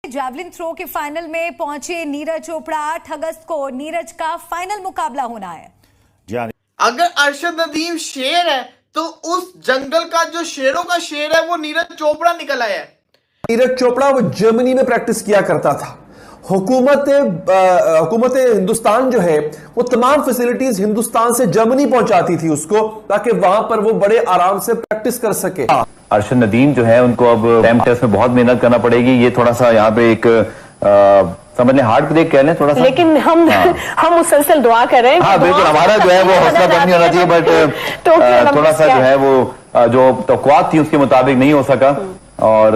Javelin throw के final में पहुंचे नीरज चोपड़ा। 8 अगस्त को नीरज का फाइनल मुकाबला होना है। अगर अरशद नदीम शेर है तो उस जंगल का जो शेरों का शेर है वो नीरज चोपड़ा निकल आया है। नीरज चोपड़ा वो जर्मनी में प्रैक्टिस किया करता था। हुकूमत हिंदुस्तान जो है वो तमाम फैसिलिटीज हिंदुस्तान से जर्मनी पहुंचाती थी उसको, ताकि वहां पर वो बड़े आराम से प्रैक्टिस कर सके। अरशद नदीम जो है उनको अब टाइम टेस्ट में बहुत मेहनत करना पड़ेगी। ये थोड़ा सा यहाँ पे एक समझ लें हार्ट ब्रेक कह लें थोड़ा सा, लेकिन हम मुसलसल दुआ कर रहे हैं। हाँ बिल्कुल, हमारा जो है वो हौसला कम नहीं होना चाहिए, बट थोड़ा सा जो है वो जो तवक्कुआत थी उसके मुताबिक नहीं हो सका। और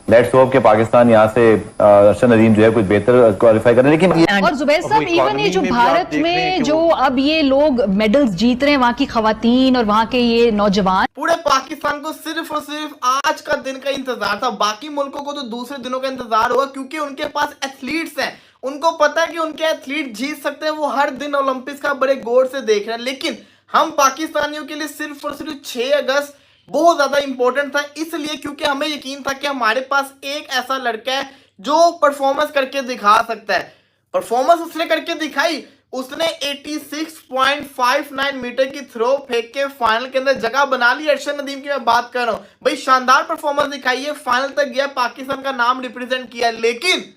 लेट्स होप कि पाकिस्तान यहाँ से अरशद नदीम जो है कुछ बेहतर क्वालिफाई करें। लेकिन और जुबैर साहब, इवन ये जो भारत में जो अब ये लोग मेडल्स जीत रहे हैं, वहाँ की खवातीन और वहाँ के ये नौजवान, पूरे पाकिस्तान को सिर्फ और सिर्फ आज का दिन का इंतजार था। बाकी मुल्कों को तो दूसरे दिनों का इंतजार हुआ, क्योंकि उनके पास एथलीट्स हैं। उनको पता है कि उनके एथलीट जीत सकते हैं। वो हर दिन ओलंपिक्स का बड़े गौर से देख रहे हैं। लेकिन हम पाकिस्तानियों के लिए सिर्फ और सिर्फ 6 अगस्त बहुत ज्यादा इंपॉर्टेंट था, इसलिए क्योंकि हमें यकीन था कि हमारे पास एक ऐसा लड़का है जो परफॉर्मेंस करके दिखा सकता है। परफॉर्मेंस उसने करके दिखाई। उसने 86.59 मीटर की थ्रो फेंक के फाइनल के अंदर जगह बना ली। अरशद नदीम की मैं बात कर रहा हूं भाई, शानदार परफॉर्मेंस दिखाई है, फाइनल तक गया, पाकिस्तान का नाम रिप्रेजेंट किया। लेकिन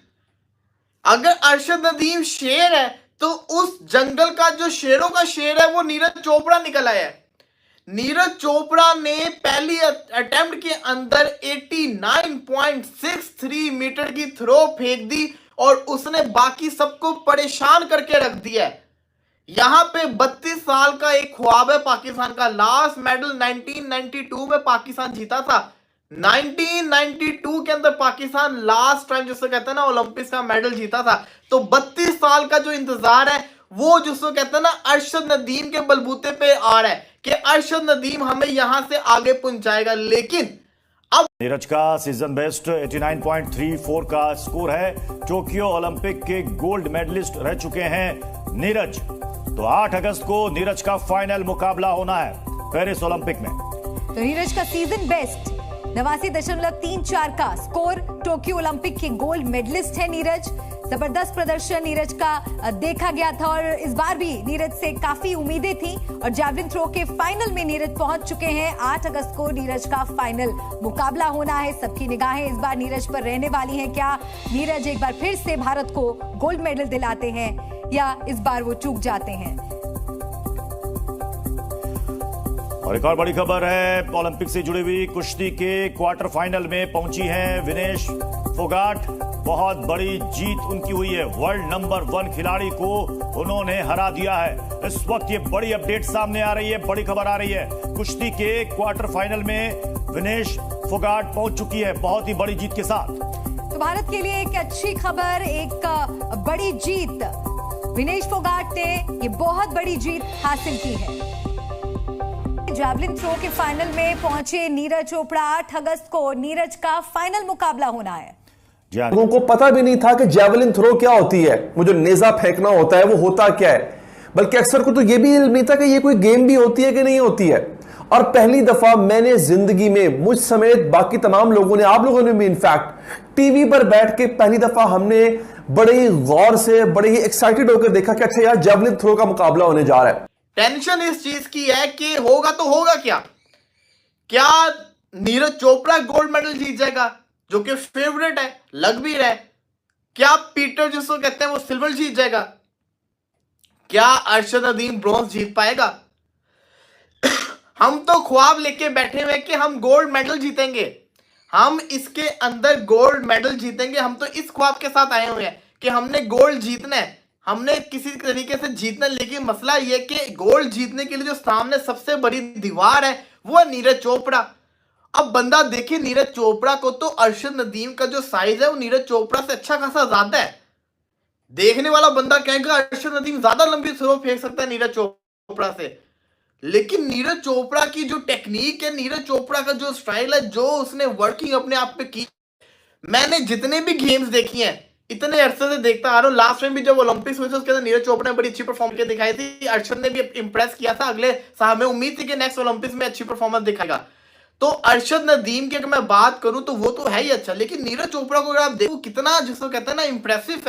अगर अरशद नदीम शेर है तो उस जंगल का जो शेरों का शेर है वो नीरज चोपड़ा निकल आया है। नीरज चोपड़ा ने पहली अटेम्प्ट के अंदर 89.63 मीटर की थ्रो फेंक दी और उसने बाकी सबको परेशान करके रख दिया है। यहां पे 32 साल का एक ख्वाब है पाकिस्तान का। लास्ट मेडल 1992 में पाकिस्तान जीता था। 1992 के अंदर पाकिस्तान लास्ट टाइम जिसको कहते हैं ना ओलंपिक्स का मेडल जीता था। तो 32 साल का जो इंतजार है वो जिसको कहते हैं ना अरशद नदीम के बलबूते पे आ रहा है कि अरशद नदीम हमें यहां से आगे पहुंचाएगा। लेकिन अब नीरज का सीजन बेस्ट 89.34 का स्कोर है। टोक्यो ओलंपिक के गोल्ड मेडलिस्ट रह चुके हैं नीरज। तो 8 अगस्त को नीरज का फाइनल मुकाबला होना है पेरिस ओलंपिक में। तो नीरज का सीजन बेस्ट 89.34 का स्कोर। टोक्यो ओलंपिक के गोल्ड मेडलिस्ट है नीरज। जबरदस्त प्रदर्शन नीरज का देखा गया था और इस बार भी नीरज से काफी उम्मीदें थी और जैवलिन थ्रो के फाइनल में नीरज पहुंच चुके हैं। 8 अगस्त को नीरज का फाइनल मुकाबला होना है। सबकी निगाहें इस बार नीरज पर रहने वाली हैं। क्या नीरज एक बार फिर से भारत को गोल्ड मेडल दिलाते हैं या इस बार वो चूक जाते हैं? और एक और बड़ी खबर है ओलंपिक से जुड़ी हुई। कुश्ती के क्वार्टर फाइनल में पहुंची हैं विनेश फोगाट। बहुत बड़ी जीत उनकी हुई है। वर्ल्ड नंबर 1 खिलाड़ी को उन्होंने हरा दिया है। इस वक्त ये बड़ी अपडेट सामने आ रही है, बड़ी खबर आ रही है। कुश्ती के क्वार्टर फाइनल में विनेश फोगाट पहुंच चुकी है बहुत ही बड़ी जीत के साथ। तो भारत के लिए एक अच्छी खबर, एक बड़ी जीत। विनेश फोगाट ने ये बहुत बड़ी जीत हासिल की है। जैवलिन थ्रो के फाइनल में पहुंचे नीरज चोपड़ा। 8 अगस्त को नीरज का फाइनल मुकाबला होना है। लोगों को पता भी नहीं था कि जैवलिन थ्रो क्या होती है, वो जो नेजा फेंकना होता है वो होता क्या है। बल्कि अक्सर को तो ये भी इल्म नहीं था कि ये कोई गेम भी होती है कि नहीं होती है। और पहली दफा मैंने जिंदगी में, मुझ समेत बाकी तमाम लोगों ने, आप लोगों ने भी इनफैक्ट टीवी पर बैठ के पहली दफा हमने बड़े ही गौर से, बड़े ही एक्साइटेड होकर देखा कि अच्छा यार जैवलिन थ्रो का मुकाबला होने जा रहा है। टेंशन इस चीज की है कि होगा तो होगा क्या नीरज चोपड़ा गोल्ड मेडल जीत जाएगा जो कि फेवरेट है, लग भी रहा है। क्या पीटर जिसको कहते हैं वो सिल्वर जीत जाएगा? क्या अरशद नदीम ब्रॉन्ज जीत पाएगा? हम तो ख्वाब लेके बैठे हुए कि हम गोल्ड मेडल जीतेंगे, हम इसके अंदर गोल्ड मेडल जीतेंगे। हम तो इस ख्वाब के साथ आए हुए हैं कि हमने गोल्ड जीतना है, हमने किसी तरीके से जीतना। लेकिन मसला यह कि गोल्ड जीतने के लिए जो सामने सबसे बड़ी दीवार है वो है नीरज चोपड़ा। अब बंदा देखिए नीरज चोपड़ा को, तो अरशद नदीम का जो साइज है वो नीरज चोपड़ा से अच्छा खासा ज्यादा है। देखने वाला बंदा कहेगा अरशद नदीम ज्यादा लंबी थ्रो फेंक सकता है नीरज चोपड़ा से। लेकिन नीरज चोपड़ा की जो टेक्निक है, नीरज चोपड़ा का जो स्टाइल है, जो उसने वर्किंग अपने आप पे की, मैंने जितने भी गेम्स देखी हैं इतने अरसे से देखता आ रहा हूँ। लास्ट टाइम भी जब ओलंपिक्स हुए थे उसके अंदर नीरज चोपड़ा ने बड़ी अच्छी परफॉर्म करके दिखाई थी। अरशद ने भी इंप्रेस किया था। अगले साल में उम्मीद थी कि नेक्स्ट ओलंपिक्स में अच्छी परफॉर्मेंस दिखाएगा। तो अरशद नदीम की अगर मैं बात करूं तो वो तो है ही अच्छा, लेकिन नीरज चोपड़ा को अगर आप देखो कितना जिसको कहते हैं ना इम्प्रेसिव